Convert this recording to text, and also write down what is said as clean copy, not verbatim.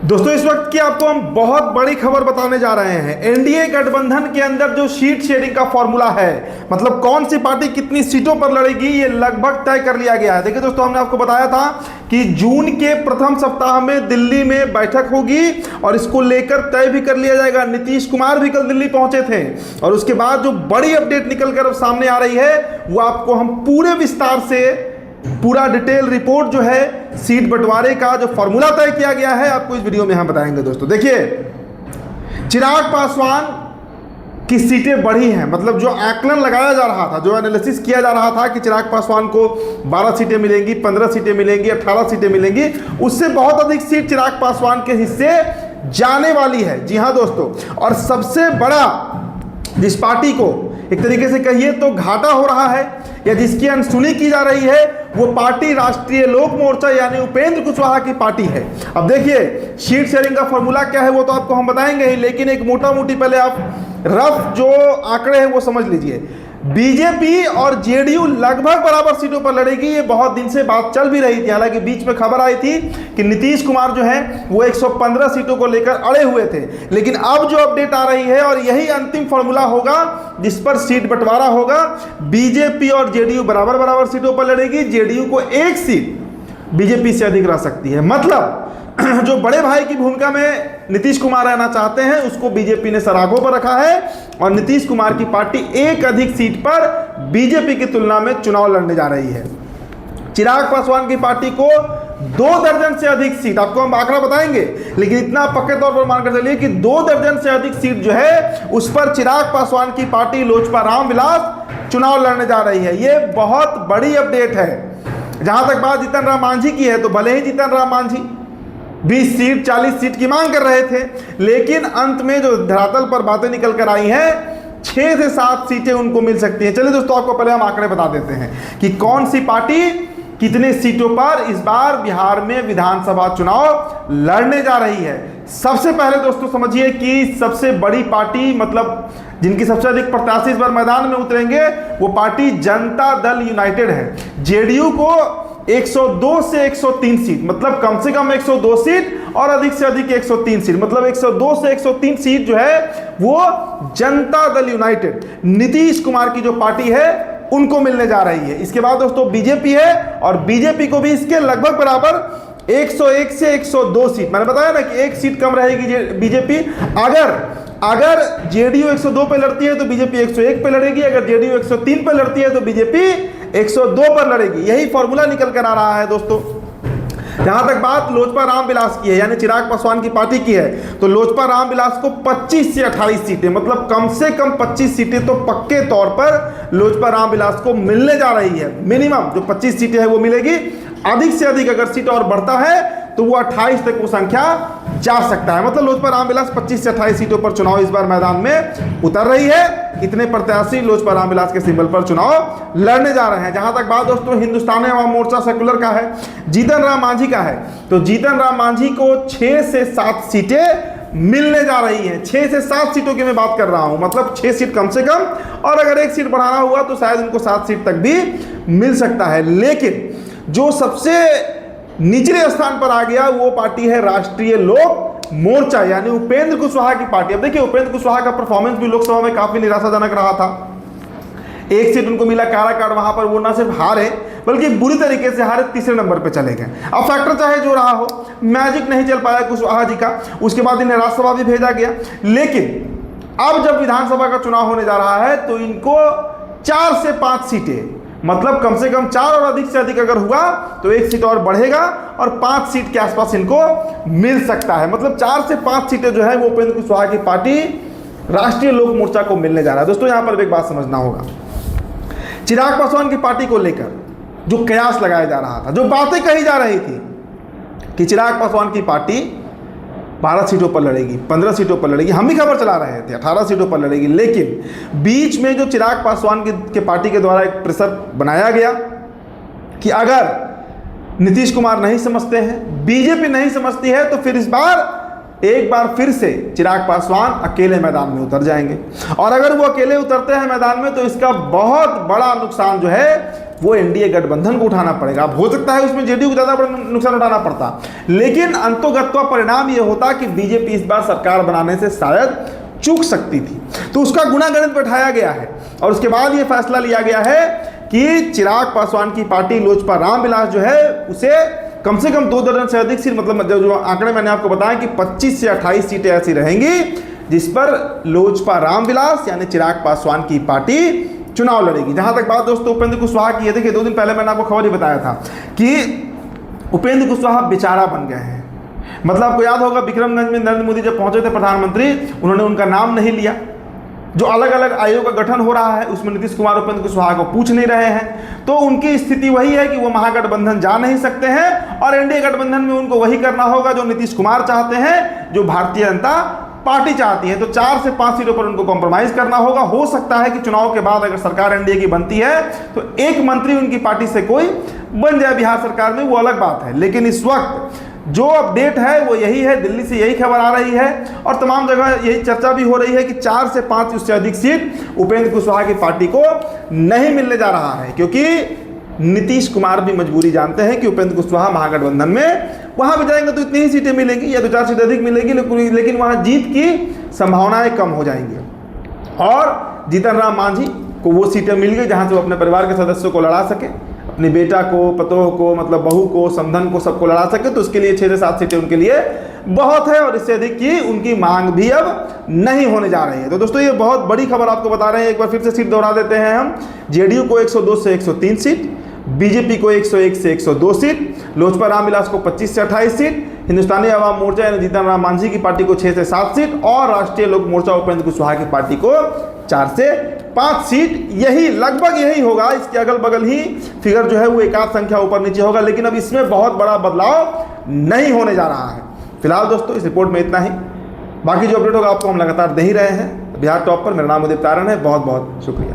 दोस्तों इस वक्त की आपको हम बहुत बड़ी खबर बताने जा रहे हैं। एनडीए गठबंधन के अंदर जो सीट शेयरिंग का फॉर्मूला है, मतलब कौन सी पार्टी कितनी सीटों पर लड़ेगी, ये लगभग तय कर लिया गया है। देखिए दोस्तों, हमने आपको बताया था कि जून के प्रथम सप्ताह में दिल्ली में बैठक होगी और इसको लेकर तय भी कर लिया जाएगा। नीतीश कुमार भी कल दिल्ली पहुंचे थे और उसके बाद जो बड़ी अपडेट निकल कर अब सामने आ रही है वो आपको हम पूरे विस्तार से पूरा डिटेल रिपोर्ट जो है सीट बंटवारे का जो फॉर्मूला तय किया गया है आपको इस वीडियो में हम बताएंगे। दोस्तों देखिए, चिराग पासवान की सीटें बढ़ी हैं, मतलब जो आकलन लगाया जा रहा था, जो एनालिसिस किया जा रहा था कि चिराग पासवान को 12 सीटें मिलेंगी, 15 सीटें मिलेंगी, 18 सीटें मिलेंगी, उससे बहुत अधिक सीट चिराग पासवान के हिस्से जाने वाली है। जी हाँ दोस्तों, और सबसे बड़ा जिस पार्टी को एक तरीके से कहिए तो घाटा हो रहा है या जिसकी अनसुनी की जा रही है वो पार्टी राष्ट्रीय लोक मोर्चा यानी उपेंद्र कुशवाहा की पार्टी है। अब देखिए, सीट शेयरिंग का फॉर्मूला क्या है वो तो आपको हम बताएंगे ही, लेकिन एक मोटा मोटी पहले आप रफ जो आंकड़े हैं वो समझ लीजिए। बीजेपी और जेडीयू लगभग बराबर सीटों पर लड़ेगी, ये बहुत दिन से बात चल भी रही थी। हालांकि बीच में खबर आई थी कि नीतीश कुमार जो है वो 115 सीटों को लेकर अड़े हुए थे, लेकिन अब जो अपडेट आ रही है और यही अंतिम फॉर्मूला होगा जिस पर सीट बंटवारा होगा। बीजेपी और जेडीयू बराबर बराबर सीटों पर लड़ेगी, जेडीयू को एक सीट बीजेपी से अधिक रह सकती है। मतलब जो बड़े भाई की भूमिका में नीतीश कुमार रहना चाहते हैं उसको बीजेपी ने सरागों पर रखा है और नीतीश कुमार की पार्टी एक अधिक सीट पर बीजेपी की तुलना में चुनाव लड़ने जा रही है। चिराग पासवान की पार्टी को 2 दर्जन से अधिक सीट, आपको हम आंकड़ा बताएंगे, लेकिन इतना पक्के तौर पर मानकर चलिए कि 2 दर्जन से अधिक सीट जो है उस पर चिराग पासवान की पार्टी लोजपा रामविलास चुनाव लड़ने जा रही है। ये बहुत बड़ी अपडेट है। जहां तक बात जीतन राम मांझी की है तो भले ही जीतन राम मांझी 20 सीट 40 सीट की मांग कर रहे थे, लेकिन अंत में जो धरातल पर बातें निकल कर आई हैं 6 से 7 सीटें उनको मिल सकती हैं। चलिए दोस्तों, आपको पहले हम आंकड़े बता देते हैं कि कौन सी पार्टी कितने सीटों पर इस बार बिहार में विधानसभा चुनाव लड़ने जा रही है। सबसे पहले दोस्तों समझिए कि सबसे बड़ी पार्टी, मतलब जिनकी सबसे अधिक प्रत्याशी इस बार मैदान में उतरेंगे, वो पार्टी जनता दल यूनाइटेड है। जेडीयू को 102 से 103 सीट, मतलब कम से कम 102 सीट और अधिक से अधिक 103 सीट, मतलब 102 से 103 सीट जो है वो जनता दल यूनाइटेड नीतीश कुमार की जो पार्टी है उनको मिलने जा रही है। इसके बाद दोस्तों बीजेपी है और बीजेपी को भी इसके लगभग बराबर 101 से 102 सीट, मैंने बताया ना कि एक सीट कम रहेगी बीजेपी। अगर जेडीयू 102 पे लड़ती है तो बीजेपी 101 पे लड़ेगी, अगर जेडीयू 103 पे लड़ती है तो बीजेपी 102 पर लड़ेगी। यही फॉर्मूला निकल कर आ रहा है दोस्तों। जहां तक बात लोजपा रामविलास की है यानी चिराग पासवान की पार्टी की है, तो लोजपा रामविलास को 25 से 28 सीटें, मतलब कम से कम 25 सीटें तो पक्के तौर पर लोजपा रामविलास को मिलने जा रही है। मिनिमम जो 25 सीटें हैं वो मिलेगी, अधिक से अधिक अगर सीट और बढ़ता है तो वो 28 तक वो संख्या जा सकता है। मतलब लोजपा रामविलास 25 से 28 सीटों पर चुनाव इस बार मैदान में उतर रही है। इतने प्रत्याशी लोजपा रामविलास के सिंबल पर चुनाव लड़ने जा रहे हैं। जहां तक बात दोस्तों हिंदुस्तानी अवाम मोर्चा सेकुलर का है, जीतन राम मांझी का है, तो जीतन राम मांझी को 6 से 7 सीटें मिलने जा रही हैं। 6 से 7 सीटों की मैं बात कर रहा हूं, मतलब 6 सीट कम से कम, और अगर एक सीट बढ़ाना हुआ तो शायद उनको 7 सीट तक भी मिल सकता है। लेकिन जो सबसे निचले स्थान पर आ गया वो पार्टी है राष्ट्रीय लोक मोर्चा यानी उपेंद्र कुशवाहा की पार्टी। अब देखिए, उपेंद्र कुशवाहा का परफॉर्मेंस भी लोकसभा में काफी निराशाजनक रहा था। एक सीट उनको मिला काराकाट, वहां पर वो ना सिर्फ हारे बल्कि बुरी तरीके से हारे, तीसरे नंबर पर चले गए। अब फैक्टर चाहे जो रहा हो, मैजिक नहीं चल पाया कुशवाहा जी का। उसके बाद इन्हें राज्यसभा भी भेजा गया, लेकिन अब जब विधानसभा का चुनाव होने जा रहा है तो इनको 4 से 5 सीटें, मतलब कम से कम 4 और अधिक से अधिक अगर हुआ तो एक सीट और बढ़ेगा और 5 सीट के आसपास इनको मिल सकता है। मतलब 4 से 5 सीटें जो है वो उपेंद्र कुशवाहा की पार्टी राष्ट्रीय लोक मोर्चा को मिलने जा रहा है। दोस्तों यहां पर एक बात समझना होगा, चिराग पासवान की पार्टी को लेकर जो कयास लगाया जा रहा था, जो बातें कही जा रही थी कि चिराग पासवान की पार्टी 12 सीटों पर लड़ेगी, 15 सीटों पर लड़ेगी, हम भी खबर चला रहे थे 18 सीटों पर लड़ेगी, लेकिन बीच में जो चिराग पासवान के पार्टी के द्वारा एक प्रेशर बनाया गया कि अगर नीतीश कुमार नहीं समझते हैं, बीजेपी नहीं समझती है, तो फिर इस बार एक बार फिर से चिराग पासवान अकेले मैदान में उतर जाएंगे। और अगर वो अकेले उतरते हैं मैदान में तो इसका बहुत बड़ा नुकसान जो है वो एनडीए गठबंधन को उठाना पड़ेगा। अब हो सकता है उसमें जेडीयू को ज़्यादा बड़ा नुकसान उठाना पड़ता, लेकिन अंतोगत्वा परिणाम ये होता कि बीजेपी इस बार सरकार बनाने से शायद चूक सकती थी। तो उसका गुणागणित बैठाया गया है और उसके बाद ये फैसला लिया गया है कि चिराग पासवान की पार्टी लोजपा रामविलास जो है उसे कम से कम 2 दर्जन से अधिक सीट, मतलब जो आंकड़े मैंने आपको बताया कि 25 से 28 सीटें ऐसी रहेंगी जिस पर लोजपा रामविलास यानी चिराग पासवान की पार्टी चुनाव लड़ेगी। जहां तक बात दोस्तों उपेंद्र कुशवाहा की है, देखिए 2 दिन पहले मैंने आपको खबर ही बताया था कि उपेंद्र कुशवाहा बेचारा बन गए हैं। मतलब आपको याद होगा विक्रमगंज में नरेंद्र मोदी जब पहुंचे थे प्रधानमंत्री, उन्होंने उनका नाम नहीं लिया। जो अलग अलग आयोग का गठन हो रहा है उसमें नीतीश कुमार उपेंद्र कुशवाहा को पूछ नहीं रहे हैं, तो उनकी स्थिति वही है कि वो महागठबंधन जा नहीं सकते हैं और एनडीए गठबंधन में उनको वही करना होगा जो नीतीश कुमार चाहते हैं, जो भारतीय जनता पार्टी चाहती है। तो 4 से 5 सीटों पर उनको कॉम्प्रोमाइज करना होगा। हो सकता है कि चुनाव के बाद अगर सरकार एनडीए की बनती है तो एक मंत्री उनकी पार्टी से कोई बन जाए बिहार सरकार में, वो अलग बात है। लेकिन इस वक्त जो अपडेट है वो यही है, दिल्ली से यही खबर आ रही है और तमाम जगह यही चर्चा भी हो रही है कि 4 से 5 उससे अधिक सीट उपेंद्र कुशवाहा की पार्टी को नहीं मिलने जा रहा है, क्योंकि नीतीश कुमार भी मजबूरी जानते हैं कि उपेंद्र कुशवाहा महागठबंधन में वहां भी जाएंगे तो इतनी ही सीटें मिलेंगी या 2-4 सीटें अधिक मिलेंगी, लेकिन वहां जीत की संभावनाएं कम हो जाएंगी। और जीतन राम मांझी को वो सीटें मिल गई जहां से वो अपने परिवार के सदस्यों को लड़ा सके, अपने बेटा को, पतोह को, मतलब बहू को, समधन को, सबको लड़ा सके। तो उसके लिए 6 से 7 सीटें उनके लिए बहुत है और इससे अधिक की उनकी मांग भी अब नहीं होने जा रही है। तो दोस्तों ये बहुत बड़ी खबर आपको बता रहे हैं। एक बार फिर से सीट दोहरा देते हैं हम। जेडीयू को 102 से 103 सीट, बीजेपी को 101 से 102 सीट, लोजपा रामविलास को 25 से 28 सीट, हिंदुस्तानी आवाम मोर्चा यानी जीतन राम मांझी की पार्टी को 6 से 7 सीट और राष्ट्रीय लोक मोर्चा उपेंद्र कुशवाहा की पार्टी को 4 से 5 सीट। यही लगभग यही होगा। इसके अगल बगल ही फिगर जो है वो एक आध संख्या ऊपर नीचे होगा, लेकिन अब इसमें बहुत बड़ा बदलाव नहीं होने जा रहा है। फिलहाल दोस्तों इस रिपोर्ट में इतना ही। बाकी जो अपडेट होगा आपको हम लगातार दे ही रहे हैं। बिहार टॉप पर मेरा नाम उदित तारण है। बहुत बहुत शुक्रिया।